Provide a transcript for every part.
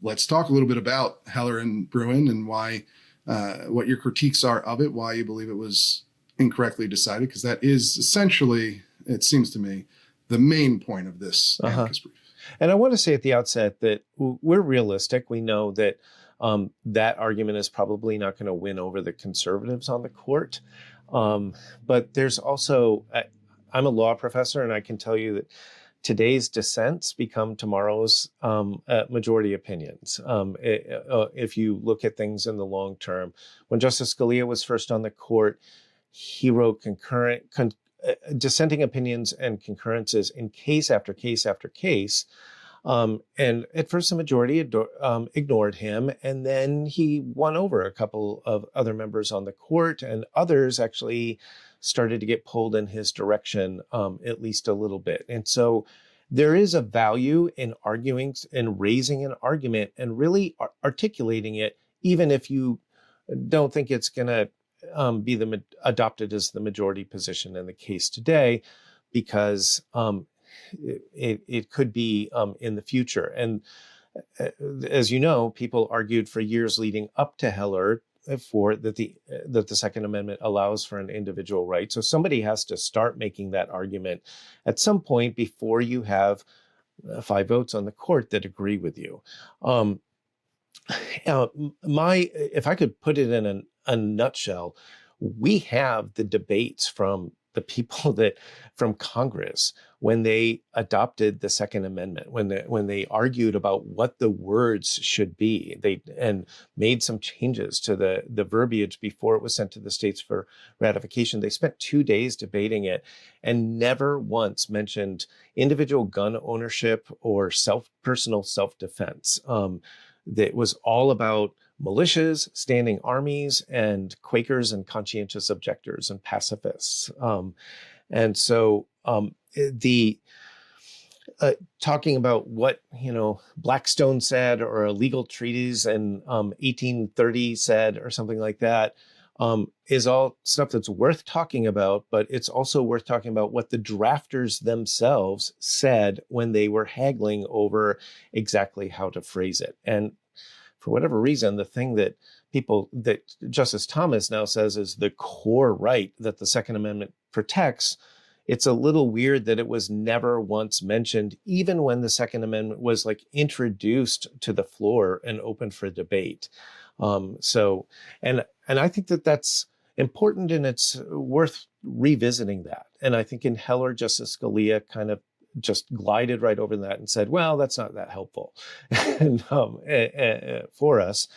let's talk a little bit about Heller and Bruen and why, what your critiques are of it, why you believe it was incorrectly decided, because that is essentially, it seems to me, the main point of this amicus brief. And I want to say at the outset that we're realistic. We know that that argument is probably not going to win over the conservatives on the court. But there's also, I'm a law professor, and I can tell you that today's dissents become tomorrow's majority opinions. If you look at things in the long term, when Justice Scalia was first on the court, he wrote dissenting opinions and concurrences in case after case after case. And at first the majority ignored him, and then he won over a couple of other members on the court, and others actually started to get pulled in his direction, at least a little bit. And so there is a value in arguing and raising an argument and really articulating it, even if you don't think it's going to be adopted as the majority position in the case today, because it could be in the future. And as you know, people argued for years leading up to Heller that the Second Amendment allows for an individual right. So somebody has to start making that argument at some point before you have 5 votes on the court that agree with you. If I could put it in a nutshell, we have the debates from the people from Congress when they adopted the Second Amendment, when they argued about what the words should be, and made some changes to the verbiage before it was sent to the states for ratification. They spent 2 days debating it and never once mentioned individual gun ownership or personal self-defense. That was all about militias, standing armies, and Quakers and conscientious objectors and pacifists. And so talking about what, Blackstone said or a legal treatise in 1830 said or something like that is all stuff that's worth talking about, but it's also worth talking about what the drafters themselves said when they were haggling over exactly how to phrase it. And for whatever reason, the thing that Justice Thomas now says is the core right that the Second Amendment protects, it's a little weird that it was never once mentioned, even when the Second Amendment was introduced to the floor and open for debate. And I think that that's important, and it's worth revisiting that. And I think in Heller, Justice Scalia kind of just glided right over that and said, well, that's not that helpful and, for us.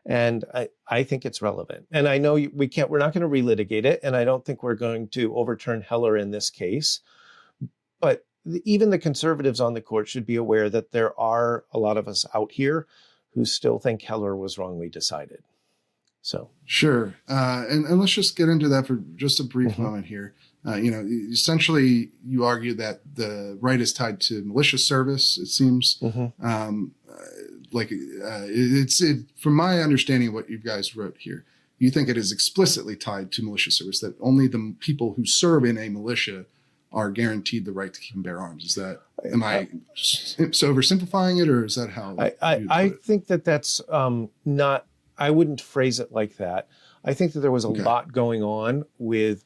And I think it's relevant. And I know we're not going to relitigate it. And I don't think we're going to overturn Heller in this case. But even the conservatives on the court should be aware that there are a lot of us out here who still think Heller was wrongly decided. So sure. And let's just get into that for just a brief moment here. Essentially, you argue that the right is tied to militia service, it seems. From my understanding of what you guys wrote here, you think it is explicitly tied to militia service, that only the people who serve in a militia are guaranteed the right to keep and bear arms. Am I oversimplifying it, or is that how I think that's not, I wouldn't phrase it like that. I think that there was a lot going on with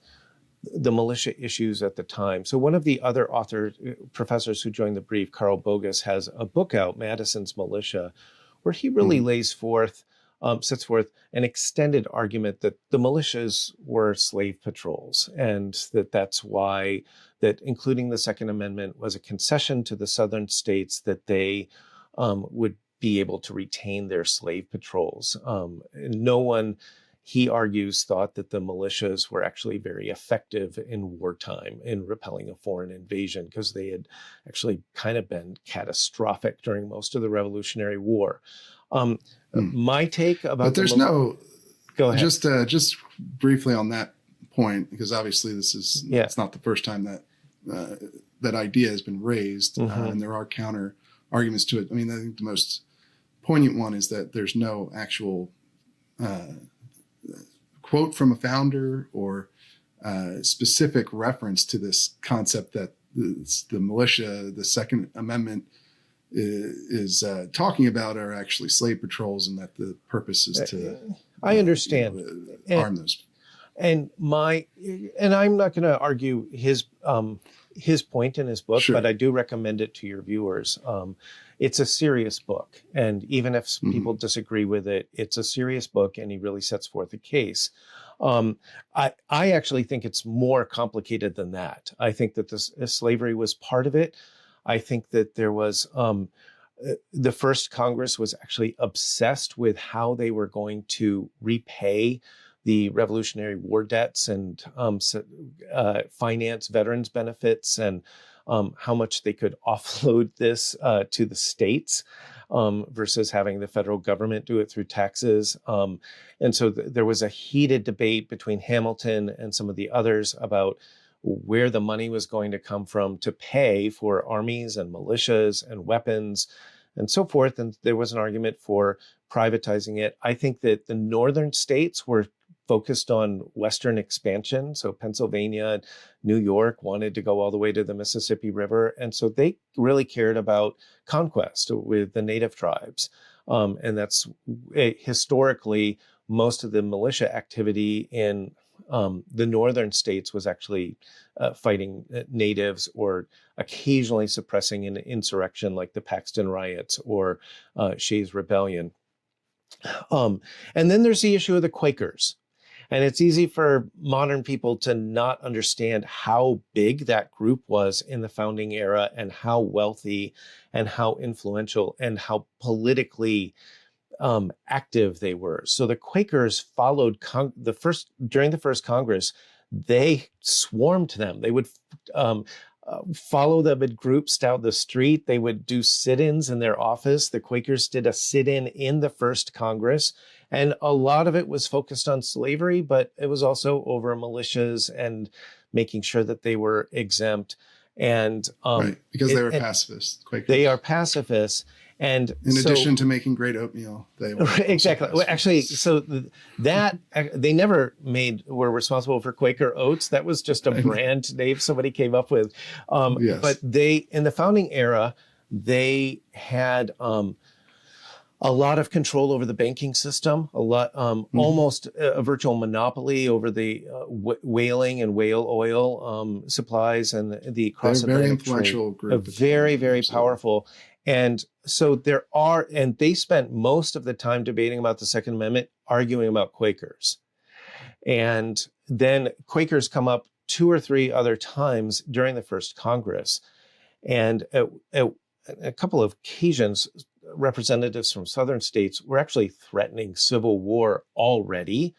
the militia issues at the time. So one of the other professors who joined the brief, Carl Bogus, has a book out, Madison's Militia, where he really sets forth an extended argument that the militias were slave patrols, and that's why that including the Second Amendment was a concession to the southern states that they would be able to retain their slave patrols. No one, he argues, thought that the militias were actually very effective in wartime in repelling a foreign invasion, because they had actually kind of been catastrophic during most of the Revolutionary War. My take about, but there's go ahead. Just briefly on that point, because obviously this is it's not the first time that that idea has been raised, and there are counter arguments to it. I mean, I think the most poignant one is that there's no actual quote from a founder or specific reference to this concept that the militia, the Second Amendment, is talking about are actually slave patrols, and that the purpose is to I understand. Arm those. And I'm not going to argue his point in his book, Sure. but I do recommend it to your viewers. It's a serious book, and even if people disagree with it, it's a serious book, and he really sets forth a case. I actually think it's more complicated than that. I think that this slavery was part of it. I think that there was the first Congress was actually obsessed with how they were going to repay the Revolutionary War debts and finance veterans benefits, and how much they could offload this to the states versus having the federal government do it through taxes. And so there was a heated debate between Hamilton and some of the others about where the money was going to come from to pay for armies and militias and weapons and so forth. And there was an argument for privatizing it. I think that the northern states were focused on Western expansion. So Pennsylvania and New York wanted to go all the way to the Mississippi River. And so they really cared about conquest with the native tribes. And that's historically, most of the militia activity in the northern states was actually fighting natives or occasionally suppressing an insurrection like the Paxton Riots or Shays' Rebellion. And then there's the issue of the Quakers. And it's easy for modern people to not understand how big that group was in the founding era and how wealthy and how influential and how politically active they were. So the Quakers followed during the first Congress, they swarmed them. They would follow them in groups down the street. They would do sit-ins in their office. The Quakers did a sit-in in the first Congress. And a lot of it was focused on slavery, but it was also over militias and making sure that they were exempt. And right, because they were pacifists. Quakers. They are pacifists. And in addition to making great oatmeal, they were exactly. Well, actually, so that they never were responsible for Quaker Oats. That was just a brand name somebody came up with. Yes. But they, in the founding era, they had a lot of control over the banking system, almost a virtual monopoly over the whaling and whale oil supplies and the cross-Atlantic very influential trade. group. Very, very powerful. And so they spent most of the time debating about the Second Amendment, arguing about Quakers. And then Quakers come up 2 or 3 other times during the first Congress. And at a couple of occasions, representatives from southern states were actually threatening civil war already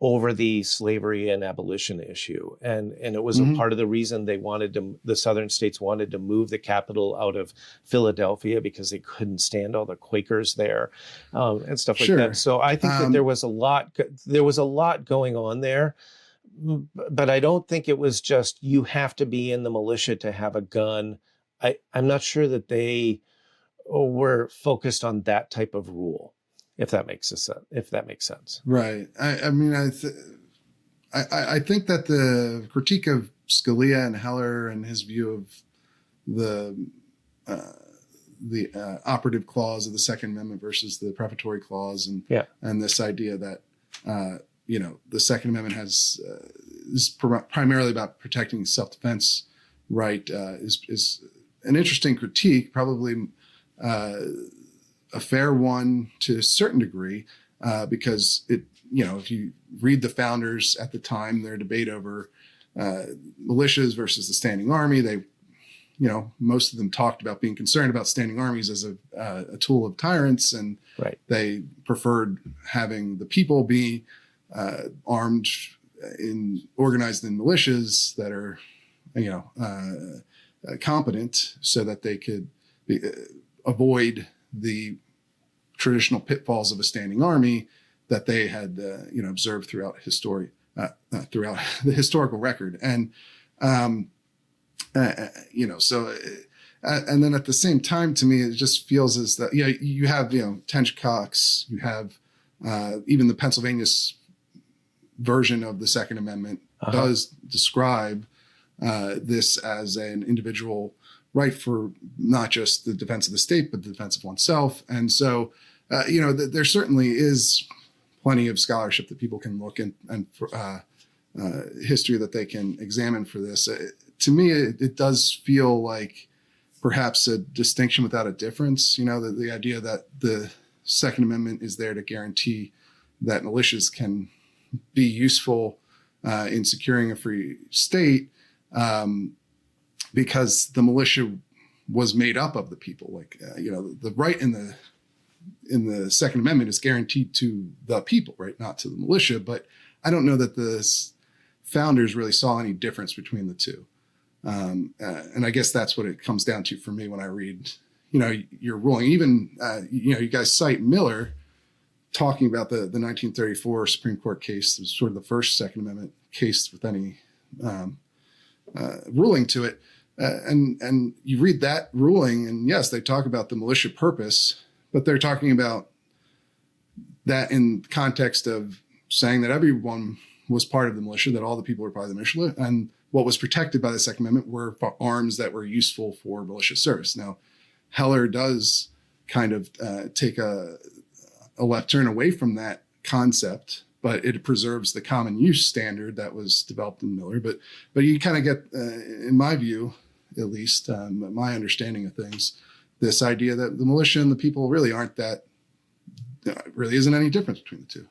over the slavery and abolition issue. And it was a part of the reason the southern states wanted to move the capital out of Philadelphia, because they couldn't stand all the Quakers there and stuff like that. So I think that there was a lot going on there, but I don't think it was just, you have to be in the militia to have a gun. I'm not sure that they were focused on that type of rule. If that makes sense. Right. I mean, I think that the critique of Scalia and Heller and his view of the operative clause of the Second Amendment versus the prefatory clause, and this idea that the Second Amendment is primarily about protecting self-defense right is an interesting critique, probably a fair one to a certain degree, because if you read the founders at the time, their debate over militias versus the standing army, they, most of them talked about being concerned about standing armies as a tool of tyrants, and they preferred having the people be armed organized in militias that are, competent, so that they could avoid the traditional pitfalls of a standing army that they had, observed throughout throughout the historical record. And, so, and then at the same time, to me, it just feels as that, you have, Tench Cox, you have even the Pennsylvania's version of the Second Amendment does describe this as an individual right for not just the defense of the state, but the defense of oneself. And so, there certainly is plenty of scholarship that people can look and history that they can examine for this. To me, it does feel like perhaps a distinction without a difference. The idea that the Second Amendment is there to guarantee that militias can be useful in securing a free state, because the militia was made up of the people. The right in the Second Amendment is guaranteed to the people, right, not to the militia. But I don't know that the founders really saw any difference between the two. And I guess that's what it comes down to for me when I read, your ruling. Even, you guys cite Miller talking about the 1934 Supreme Court case. It was sort of the first Second Amendment case with any ruling to it. And you read that ruling, and yes, they talk about the militia purpose, but they're talking about that in context of saying that everyone was part of the militia, that all the people were part of the militia, and what was protected by the Second Amendment were arms that were useful for militia service. Now, Heller does kind of take a left turn away from that concept, but it preserves the common use standard that was developed in Miller. But you kind of get, in my view, at least, my understanding of things, this idea that the militia and the people really aren't that, really isn't any difference between the two.